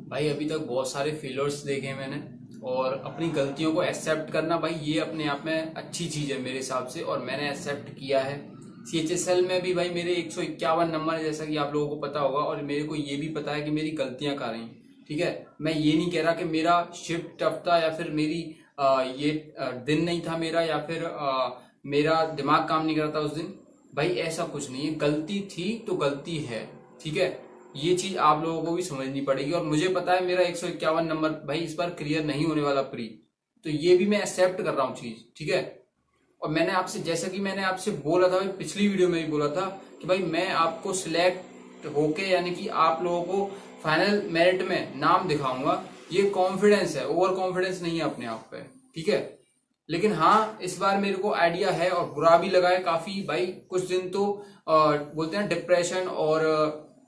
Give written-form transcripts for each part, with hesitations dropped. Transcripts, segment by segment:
भाई अभी तक बहुत सारे फेलियर्स देखे हैं मैंने। और अपनी गलतियों को एक्सेप्ट करना भाई ये अपने आप में अच्छी चीज़ है मेरे हिसाब से, और मैंने एक्सेप्ट किया है। सीएचएसएल में भी भाई मेरे 151 नंबर है, जैसा कि आप लोगों को पता होगा, और मेरे को ये भी पता है कि मेरी गलतियां कहाँ रही। ठीक है, मैं ये नहीं कह रहा कि मेरा शिफ्ट टफ था या फिर मेरी दिन नहीं था मेरा, या फिर मेरा दिमाग काम नहीं कर रहा था उस दिन। भाई ऐसा कुछ नहीं है, गलती थी तो गलती है। ठीक है, ये चीज आप लोगों को भी समझनी पड़ेगी। और मुझे पता है मेरा 151 नंबर भाई इस बार क्लियर नहीं होने वाला प्री, तो ये भी मैं एक्सेप्ट कर रहा हूँ चीज। ठीक है, और मैंने आपसे, जैसा कि मैंने आपसे बोला था भाई, पिछली वीडियो में भी बोला था कि भाई मैं आपको सिलेक्ट होके, यानी कि आप लोगों को फाइनल मेरिट में नाम दिखाऊंगा। ये कॉन्फिडेंस है, ओवर कॉन्फिडेंस नहीं है अपने आप पे। ठीक है, लेकिन हाँ इस बार मेरे को आइडिया है और बुरा भी लगा है काफी भाई। कुछ दिन तो बोलते हैं डिप्रेशन और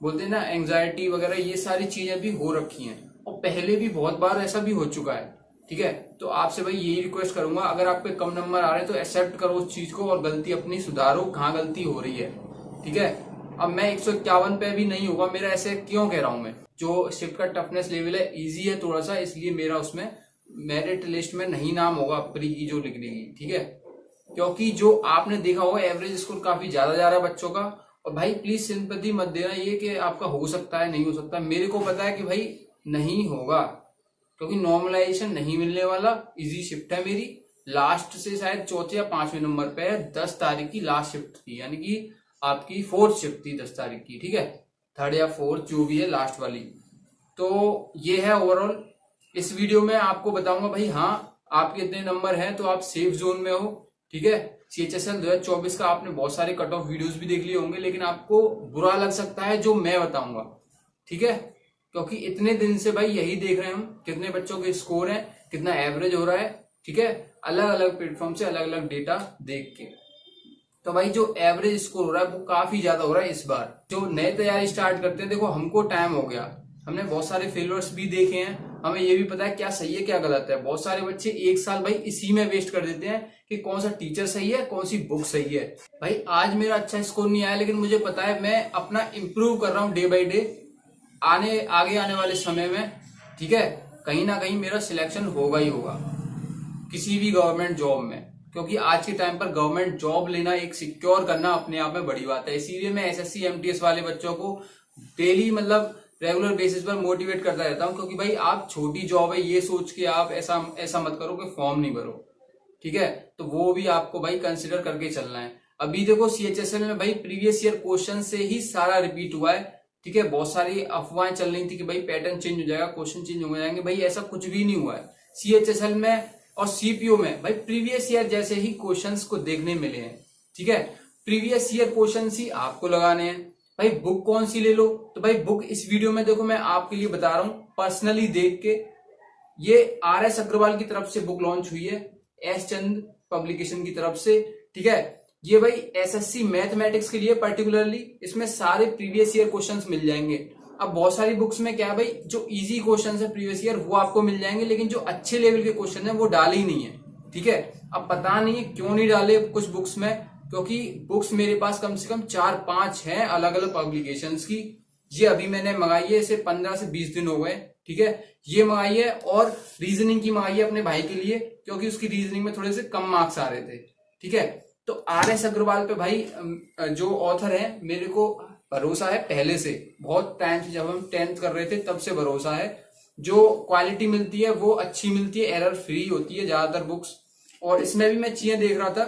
बोलते हैं ना एंजाइटी वगैरह, ये सारी चीजें भी हो रखी हैं, और पहले भी बहुत बार ऐसा भी हो चुका है। ठीक है, तो आपसे भाई यही रिक्वेस्ट करूंगा, अगर आपके कम नंबर आ रहे हैं तो एक्सेप्ट करो उस चीज को और गलती अपनी सुधारो, कहाँ गलती हो रही है। ठीक है, अब मैं 151 पे भी नहीं होगा मेरा, ऐसे क्यों कह रहा हूं मैं, जो शिफ्ट का टफनेस लेवल है इजी है थोड़ा सा, इसलिए मेरा उसमें मेरिट लिस्ट में नहीं नाम होगा प्री की जो लिखने की। ठीक है, क्योंकि जो आपने देखा होगा एवरेज स्कोर काफी ज्यादा जा रहा है बच्चों का। और भाई प्लीज सिंपैथी मत देना ये कि आपका हो सकता है नहीं हो सकता, मेरे को पता है कि भाई नहीं होगा, क्योंकि नॉर्मलाइजेशन नहीं मिलने वाला। इजी शिफ्ट है मेरी, लास्ट से शायद चौथे या पांचवें नंबर पे है। 10 तारीख की लास्ट शिफ्ट थी, यानी कि आपकी फोर्थ शिफ्ट थी 10 तारीख की। ठीक है, थर्ड या फोर्थ जो भी है लास्ट वाली। तो ये है ओवरऑल। इस वीडियो में आपको बताऊंगा भाई हाँ आपके इतने नंबर हैं तो आप सेफ जोन में हो। ठीक है, सीएचएसएल 2024 का आपने बहुत सारे कट ऑफ वीडियोस भी देख लिए होंगे, लेकिन आपको बुरा लग सकता है जो मैं बताऊंगा। ठीक है, क्योंकि इतने दिन से भाई यही देख रहे हैं हम, कितने बच्चों के स्कोर हैं, कितना एवरेज हो रहा है। ठीक है, अलग अलग प्लेटफॉर्म से अलग अलग डेटा देख के, तो भाई जो एवरेज स्कोर हो रहा है वो काफी ज्यादा हो रहा है इस बार। जो नए तैयारी स्टार्ट करते हैं, देखो हमको टाइम हो गया, हमने बहुत सारे फेलियर्स भी देखे हैं, हमें ये भी पता है क्या सही है क्या गलत है। बहुत सारे बच्चे एक साल भाई इसी में वेस्ट कर देते हैं कि कौन सा टीचर सही है, कौन सी बुक सही है। भाई आज मेरा अच्छा स्कोर नहीं आया, लेकिन मुझे पता है मैं अपना इम्प्रूव कर रहा हूँ डे बाई डे, आगे आने वाले समय में। ठीक है, कहीं ना कहीं मेरा सिलेक्शन होगा ही होगा किसी भी गवर्नमेंट जॉब में, क्योंकि आज के टाइम पर गवर्नमेंट जॉब लेना, एक सिक्योर करना अपने आप में बड़ी बात है। इसीलिए मैं एसएससी एमटीएस वाले बच्चों को डेली मतलब रेगुलर बेसिस पर मोटिवेट करता रहता हूं, क्योंकि भाई आप छोटी जॉब है ये सोच के आप ऐसा मत करो कि फॉर्म नहीं भरो। ठीक है, तो वो भी आपको भाई कंसिडर करके चलना है। अभी देखो सीएचएसएल में भाई प्रीवियस ईयर क्वेश्चन से ही सारा रिपीट हुआ है। ठीक है, बहुत सारी अफवाहें चल रही थी कि भाई पैटर्न चेंज हो जाएगा, क्वेश्चन चेंज हो जाएंगे, भाई ऐसा कुछ भी नहीं हुआ है। सीएचएसएल में और सीपीओ में भाई प्रीवियस ईयर जैसे ही क्वेश्चंस को देखने मिले हैं। ठीक है, प्रीवियस ईयर क्वेश्चंस ही आपको लगाने हैं। भाई बुक कौन सी ले लो, तो भाई बुक इस वीडियो में देखो मैं आपके लिए बता रहा हूं पर्सनली देख के। ये आरएस अग्रवाल की तरफ से बुक लॉन्च हुई है, एस चंद पब्लिकेशन की तरफ से। ठीक है, ये भाई एसएससी मैथमेटिक्स के लिए पर्टिकुलरली, इसमें सारे प्रीवियस ईयर क्वेश्चंस मिल जाएंगे। अब बहुत सारी बुक्स में क्या है भाई, जो इजी क्वेश्चन है प्रीवियस ईयर वो आपको मिल जाएंगे, लेकिन जो अच्छे लेवल के क्वेश्चन है वो डाले ही नहीं है। ठीक है, अब पता नहीं क्यों नहीं डाले कुछ बुक्स में, क्योंकि बुक्स मेरे पास कम से कम 4-5 हैं अलग अलग पब्लिकेशंस की। ये अभी मैंने मंगाई है, इसे 15 से 20 दिन हो गए। ठीक है, ये मंगाई है, और रीजनिंग की मंगाई है अपने भाई के लिए, क्योंकि उसकी रीजनिंग में थोड़े से कम मार्क्स आ रहे थे। ठीक है, तो आरएस अग्रवाल पे भाई जो ऑथर है मेरे को भरोसा है पहले से, बहुत टाइम से, जब हम 10th कर रहे थे तब से भरोसा है। जो क्वालिटी मिलती है वो अच्छी मिलती है, एरर फ्री होती है ज्यादातर बुक्स। और इसमें भी मैं चीजें देख रहा था,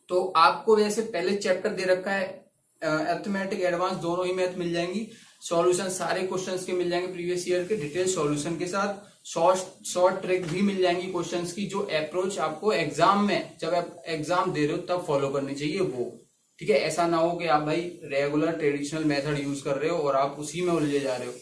तो आपको वैसे पहले चैप्टर दे रखा है, अरिथमेटिक एडवांस दोनों ही मैथ मिल जाएंगी, सॉल्यूशन सारे क्वेश्चंस के मिल जाएंगे प्रीवियस ईयर के डिटेल सॉल्यूशन के साथ, शॉर्ट ट्रिक भी मिल जाएंगी क्वेश्चंस की, जो अप्रोच आपको एग्जाम में जब आप एग्जाम दे रहे हो तब फॉलो करनी चाहिए वो। ठीक है, ऐसा ना हो कि आप भाई रेगुलर ट्रेडिशनल मेथड यूज कर रहे हो और आप उसी में उलझे जा रहे हो।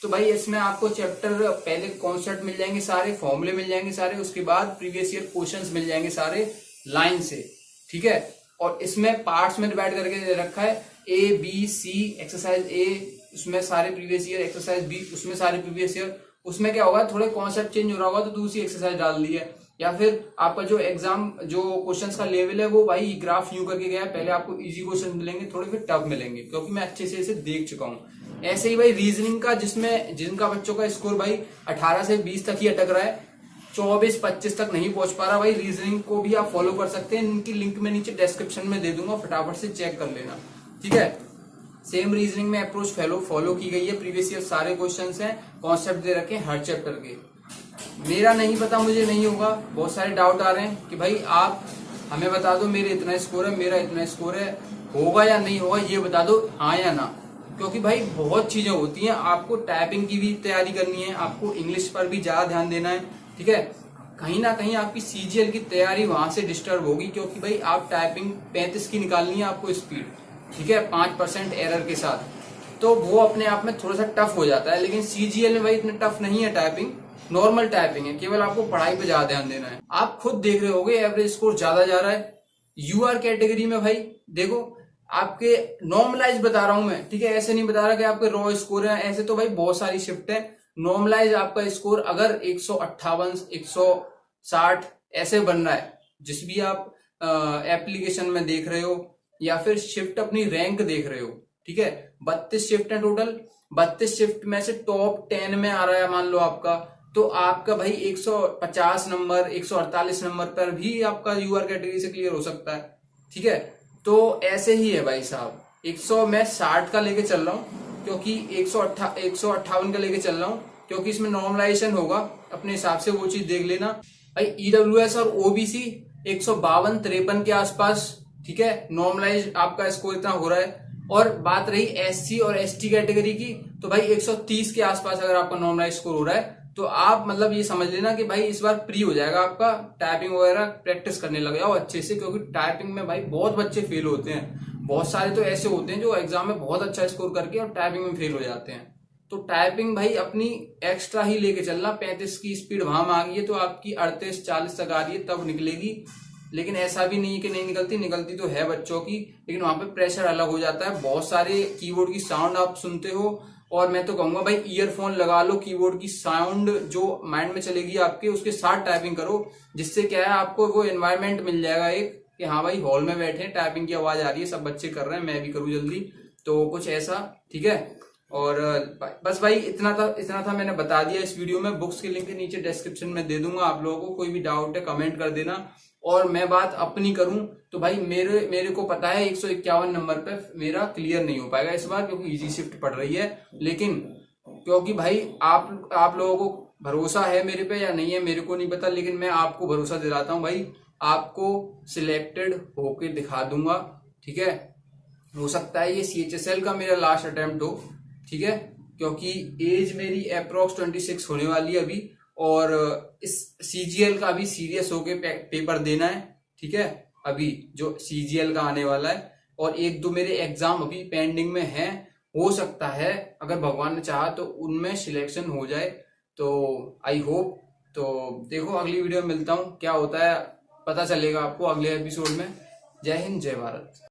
तो भाई इसमें आपको चैप्टर पहले कॉन्सेप्ट मिल जाएंगे सारे, फॉर्मूले मिल जाएंगे सारे, उसके बाद प्रीवियस ईयर क्वेश्चंस मिल जाएंगे सारे लाइन से। ठीक है, और इसमें पार्ट्स में डिवाइड करके दे रखा है, ए बी सी, एक्सरसाइज ए उसमें सारे प्रीवियस ईयर, एक्सरसाइज बी उसमें सारे प्रीवियस ईयर। उसमें क्या होगा, थोड़े कॉन्सेप्ट चेंज हो रहा होगा तो दूसरी एक्सरसाइज डाल दी है, या फिर आपका जो एग्जाम जो क्वेश्चंस का लेवल है वो भाई ग्राफ यूं करके गया है, पहले आपको इजी क्वेश्चन मिलेंगे, थोड़े फिर टफ मिलेंगे, क्योंकि मैं अच्छे से इसे देख चुका हूँ। ऐसे ही भाई रीजनिंग का जिसमें जिनका बच्चों का स्कोर भाई 18 से 20 तक ही अटक रहा है, 24-25 तक नहीं पहुंच पा रहा, भाई रीजनिंग को भी आप फॉलो कर सकते हैं। इनकी लिंक मैं नीचे डिस्क्रिप्शन में दे दूंगा, फटाफट से चेक कर लेना, ठीक है। सेम रीजनिंग में अप्रोच फॉलो की गई है, प्रीवियस ईयर सारे क्वेश्चंस हैं, कॉन्सेप्ट दे रखे हैं हर चैप्टर के। मेरा नहीं पता, मुझे नहीं होगा, बहुत सारे डाउट आ रहे हैं कि भाई आप हमें बता दो मेरे इतना स्कोर है, मेरा इतना स्कोर है, होगा या नहीं होगा ये बता दो, हाँ या ना। क्योंकि भाई बहुत चीजें होती हैं, आपको टाइपिंग की भी तैयारी करनी है, आपको इंग्लिश पर भी ज्यादा ध्यान देना है, ठीक है। कहीं ना कहीं आपकी सीजीएल की तैयारी वहां से डिस्टर्ब होगी, क्योंकि भाई आप टाइपिंग 35 की निकालनी है आपको स्पीड, ठीक है, 5% एरर के साथ, तो वो अपने आप में थोड़ा सा टफ हो जाता है। लेकिन सीजीएल में भाई इतना टफ नहीं है टाइपिंग, नॉर्मल टाइपिंग है, केवल आपको पढ़ाई पे ज्यादा ध्यान देना है। आप खुद देख रहे होगे एवरेज स्कोर ज्यादा जा रहा है। यूआर कैटेगरी में भाई देखो, आपके नॉर्मलाइज बता रहा हूं मैं, ठीक है, ऐसे नहीं बता रहा कि आपके रॉ स्कोर है, ऐसे तो भाई बहुत सारी शिफ्ट है। नॉर्मलाइज आपका स्कोर अगर 158 160 ऐसे बन रहा है, जिस भी आप एप्लीकेशन में देख रहे हो या फिर शिफ्ट अपनी रैंक देख रहे हो, ठीक है, 32 शिफ्ट है टोटल, 32 शिफ्ट में से टॉप 10 में आ रहा है मान लो आपका, तो आपका भाई 150 नंबर 148 नंबर पर भी आपका यूआर कैटेगरी से क्लियर हो सकता है, ठीक है। तो ऐसे ही है भाई साहब, 100 मैं 60 का लेके चल रहा हूँ, क्योंकि 158 का लेके चल रहा हूँ, क्योंकि इसमें नॉर्मलाइजेशन होगा, अपने हिसाब से वो चीज देख लेना भाई। ईडब्ल्यूएस और ओबीसी 152-53 के आसपास, ठीक है, नॉर्मलाइज आपका स्कोर इतना हो रहा है। और बात रही एससी और एसटी कैटेगरी की, तो भाई 130 के आसपास अगर आपका नॉर्मलाइज स्कोर हो रहा है, तो आप मतलब ये समझ लेना कि भाई इस बार प्री हो जाएगा आपका, टाइपिंग वगैरह प्रैक्टिस करने लग जाओ अच्छे से, क्योंकि टाइपिंग में भाई बहुत बच्चे फेल होते हैं, बहुत सारे तो ऐसे होते हैं जो एग्जाम में बहुत अच्छा स्कोर करके और टाइपिंग में फेल हो जाते हैं। तो टाइपिंग भाई अपनी एक्स्ट्रा ही लेके चलना, 35 की स्पीड वहां आ गई है तो आपकी 38-40 तक आ रही है तब निकलेगी। लेकिन ऐसा भी नहीं है कि नहीं निकलती, निकलती तो है बच्चों की, लेकिन वहां पे प्रेशर अलग हो जाता है, बहुत सारे कीबोर्ड की साउंड आप सुनते हो। और मैं तो कहूंगा भाई ईयरफोन लगा लो, कीबोर्ड की साउंड जो माइंड में चलेगी आपके, उसके साथ टाइपिंग करो, जिससे क्या है आपको वो एनवायरमेंट मिल जाएगा एक कि हाँ भाई हॉल में बैठे हैं, टाइपिंग की आवाज आ रही है, सब बच्चे कर रहे हैं, मैं भी करूँ जल्दी, तो कुछ ऐसा, ठीक है। और बस भाई इतना था मैंने बता दिया इस वीडियो में। बुक्स की लिंक नीचे डिस्क्रिप्शन में दे दूंगा, आप लोगों को कोई भी डाउट है कमेंट कर देना। और मैं बात अपनी करूं तो भाई मेरे को पता है 151 नंबर पे मेरा क्लियर नहीं हो पाएगा इस बार, क्योंकि इजी शिफ्ट पड़ रही है। लेकिन क्योंकि भाई आप लोगों को भरोसा है मेरे पे या नहीं है मेरे को नहीं पता, लेकिन मैं आपको भरोसा दिलाता हूं भाई, आपको सिलेक्टेड होके दिखा दूंगा, ठीक है। हो सकता है ये सीएचएसएल का मेरा लास्ट अटेम्प्ट हो, ठीक है, क्योंकि एज मेरी अप्रोक्स 26 होने वाली है अभी, और इस सीजीएल का भी सीरियस होके पेपर देना है, ठीक है, अभी जो सीजीएल का आने वाला है। और 1-2 मेरे एग्जाम अभी पेंडिंग में हैं, हो सकता है अगर भगवान ने चाहा तो उनमें सिलेक्शन हो जाए, तो आई होप। तो देखो अगली वीडियो में मिलता हूँ, क्या होता है पता चलेगा आपको अगले एपिसोड में। जय हिंद, जय भारत।